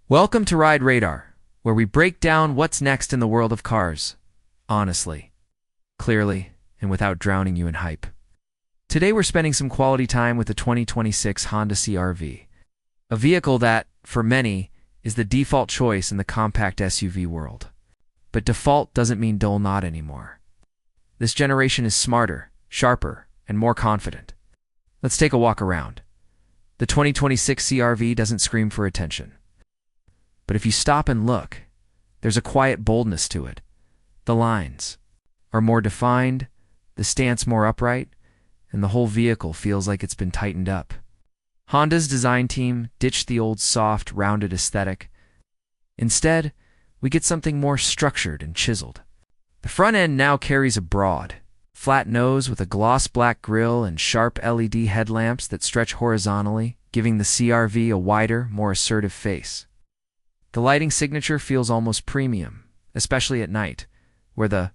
Welcome to Ride Radar, where we break down what's next in the world of cars. Honestly, clearly, and without drowning you in hype. Today we're spending some quality time with the 2026 Honda CR-V, a vehicle that, for many, is the default choice in the compact SUV world. But default doesn't mean dull not anymore. This generation is smarter, sharper, and more confident. Let's take a walk around. The 2026 CR-V doesn't scream for attention. But if you stop and look, there's a quiet boldness to it. The lines are more defined, the stance more upright, and the whole vehicle feels like it's been tightened up. Honda's design team ditched the old soft, rounded aesthetic. Instead, we get something more structured and chiseled. The front end now carries a broad, flat nose with a gloss black grille and sharp LED headlamps that stretch horizontally, giving the CR-V a wider, more assertive face. The lighting signature feels almost premium, especially at night, where the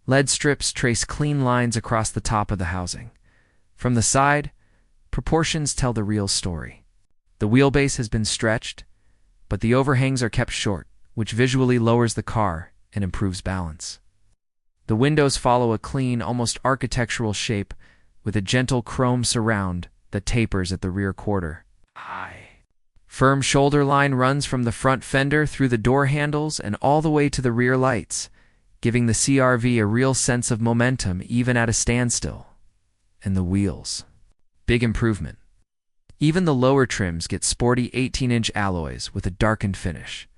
LED strips trace clean lines across the top of the housing. From the side, proportions tell the real story. The wheelbase has been stretched, but the overhangs are kept short, which visually lowers the car and improves balance. The windows follow a clean, almost architectural shape with a gentle chrome surround that tapers at the rear quarter. Firm shoulder line runs from the front fender through the door handles and all the way to the rear lights, giving the CR-V a real sense of momentum even at a standstill. And the wheels. Big improvement. Even the lower trims get sporty 18-inch alloys with a darkened finish.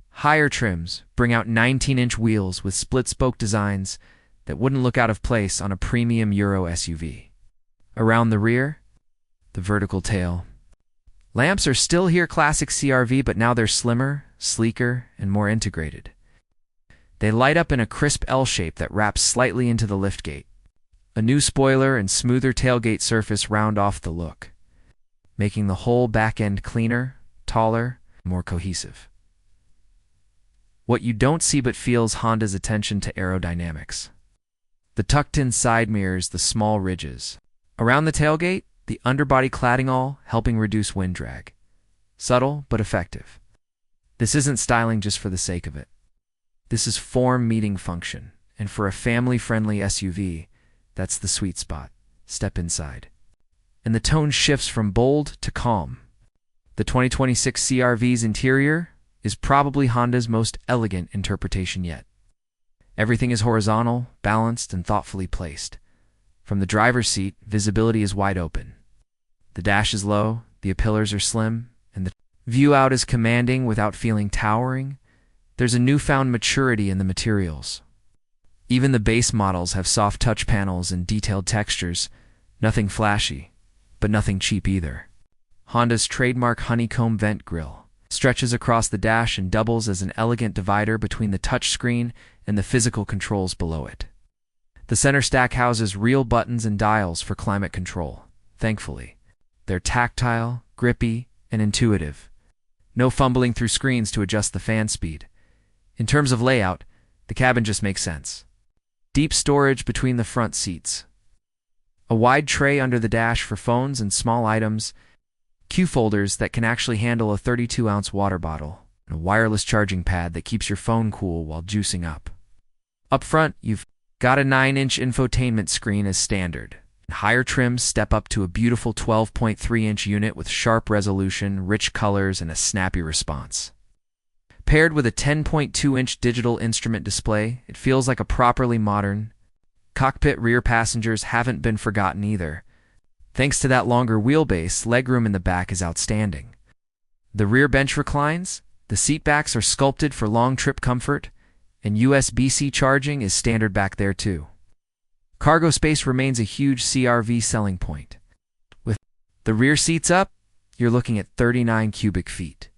Higher trims bring out 19-inch wheels with split-spoke designs that wouldn't look out of place on a premium Euro SUV. Around the rear, the vertical tail. Lamps are still here classic CR-V, but now they're slimmer, sleeker, and more integrated. They light up in a crisp L shape that wraps slightly into the liftgate. A new spoiler and smoother tailgate surface round off the look, making the whole back end cleaner, taller, and more cohesive. What you don't see but feels Honda's attention to aerodynamics. The tucked-in side mirrors, the small ridges. Around the tailgate, the underbody cladding all helping reduce wind drag. Subtle but effective. This isn't styling just for the sake of it. This is form meeting function, and for a family-friendly SUV, that's the sweet spot. Step inside. And the tone shifts from bold to calm. The 2026 CR-V's interior is probably Honda's most elegant interpretation yet. Everything is horizontal, balanced, and thoughtfully placed. From the driver's seat, visibility is wide open. The dash is low, the pillars are slim, and the view out is commanding without feeling towering. There's a newfound maturity in the materials. Even the base models have soft touch panels and detailed textures. Nothing flashy, but nothing cheap either. Honda's trademark honeycomb vent grille stretches across the dash and doubles as an elegant divider between the touchscreen and the physical controls below it. The center stack houses real buttons and dials for climate control. Thankfully, they're tactile, grippy, and intuitive. No fumbling through screens to adjust the fan speed. In terms of layout, the cabin just makes sense. Deep storage between the front seats. A wide tray under the dash for phones and small items. Q folders that can actually handle a 32-ounce water bottle. And a wireless charging pad that keeps your phone cool while juicing up. Up front, you've got a 9-inch infotainment screen as standard. Higher trims step up to a beautiful 12.3-inch unit with sharp resolution, rich colors, and a snappy response. Paired with a 10.2-inch digital instrument display, it feels like a properly modern cockpit. Rear passengers haven't been forgotten either. Thanks to that longer wheelbase, legroom in the back is outstanding. The rear bench reclines, the seatbacks are sculpted for long trip comfort, and USB-C charging is standard back there too. Cargo space remains a huge CR-V selling point. With the rear seats up, you're looking at 39 cubic feet.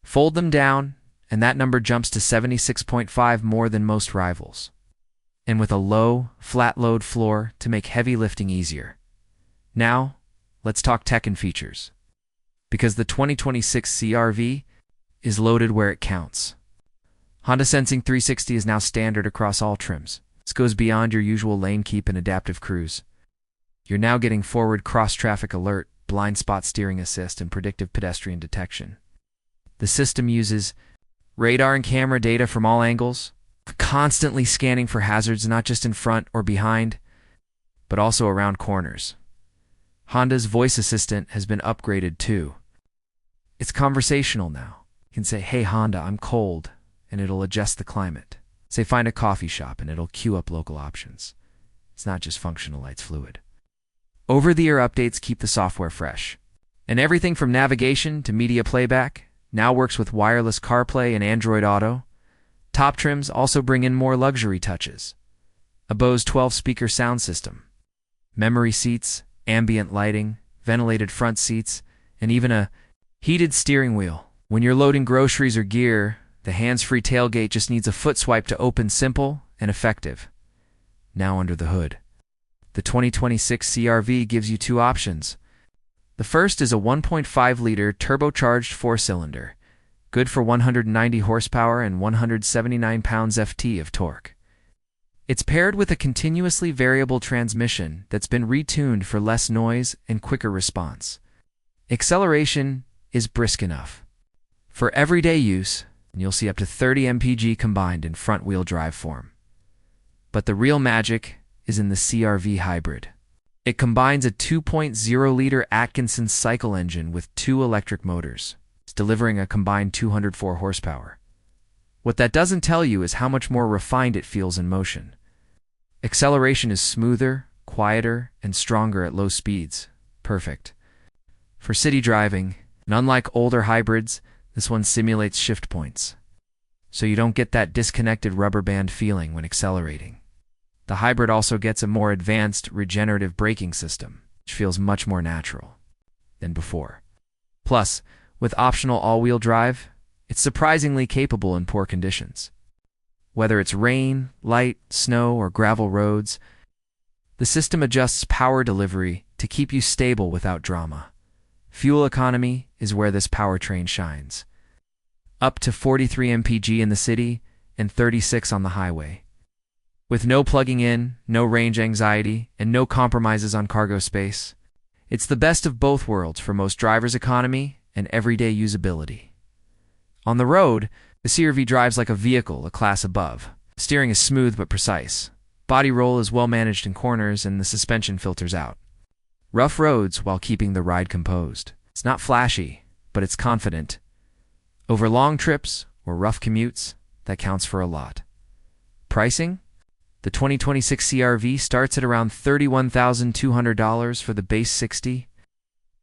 Fold them down, and that number jumps to 76.5, more than most rivals. And with a low, flat load floor to make heavy lifting easier. Now, let's talk tech and features. Because the 2026 CR-V is loaded where it counts. Honda Sensing 360 is now standard across all trims. This goes beyond your usual lane keep and adaptive cruise. You're now getting forward cross-traffic alert, blind spot steering assist, and predictive pedestrian detection. The system uses radar and camera data from all angles, constantly scanning for hazards not just in front or behind, but also around corners. Honda's voice assistant has been upgraded too. It's conversational now. You can say, "Hey Honda, I'm cold," and it'll adjust the climate. Say, "Find a coffee shop," and it'll queue up local options. It's not just functional, it's fluid. Over-the-air updates keep the software fresh. And everything from navigation to media playback now works with wireless CarPlay and Android Auto. Top trims also bring in more luxury touches. A Bose 12-speaker sound system, memory seats, ambient lighting, ventilated front seats, and even a heated steering wheel. When you're loading groceries or gear, the hands-free tailgate just needs a foot swipe to open, simple and effective. Now under the hood. The 2026 CR-V gives you two options. The first is a 1.5-liter turbocharged four-cylinder, good for 190 horsepower and 179 pounds-ft of torque. It's paired with a continuously variable transmission that's been retuned for less noise and quicker response. Acceleration is brisk enough. For everyday use, you'll see up to 30 mpg combined in front-wheel drive form. But the real magic is in the CR-V hybrid. It combines a 2.0-liter Atkinson cycle engine with two electric motors, delivering a combined 204 horsepower. What that doesn't tell you is how much more refined it feels in motion. Acceleration is smoother, quieter, and stronger at low speeds. Perfect for city driving, and unlike older hybrids, this one simulates shift points, so you don't get that disconnected rubber band feeling when accelerating. The hybrid also gets a more advanced regenerative braking system, which feels much more natural than before. Plus, with optional all-wheel drive, it's surprisingly capable in poor conditions. Whether it's rain, light, snow, or gravel roads, the system adjusts power delivery to keep you stable without drama. Fuel economy is where this powertrain shines. Up to 43 mpg in the city and 36 on the highway. With no plugging in, no range anxiety, and no compromises on cargo space, it's the best of both worlds for most drivers' economy and everyday usability. On the road, the CR-V drives like a vehicle a class above. Steering is smooth but precise. Body roll is well managed in corners, and the suspension filters out rough roads while keeping the ride composed. It's not flashy, but it's confident. Over long trips or rough commutes, that counts for a lot. Pricing? The 2026 CR-V starts at around $31,200 for the base 60,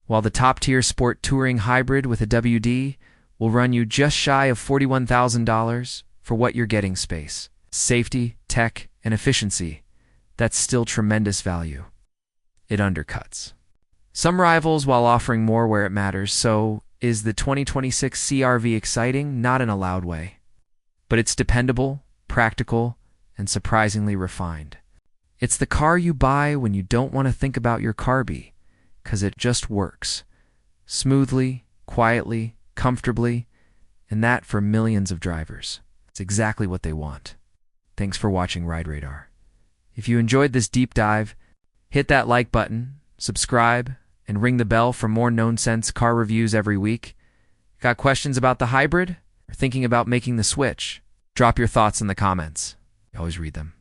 while the top-tier Sport Touring Hybrid with a WD will run you just shy of $41,000 for what you're getting: space, safety, tech, and efficiency. That's still tremendous value. It undercuts some rivals while offering more where it matters. So, is the 2026 CR-V exciting? Not in a loud way. But it's dependable, practical, and surprisingly refined. It's the car you buy when you don't want to think about your carby, because it just works. Smoothly, quietly, comfortably, and that for millions of drivers. It's exactly what they want. Thanks for watching Ride Radar. If you enjoyed this deep dive, hit that like button, subscribe, and ring the bell for more no-nonsense car reviews every week. Got questions about the hybrid? Or thinking about making the switch? Drop your thoughts in the comments. I always read them.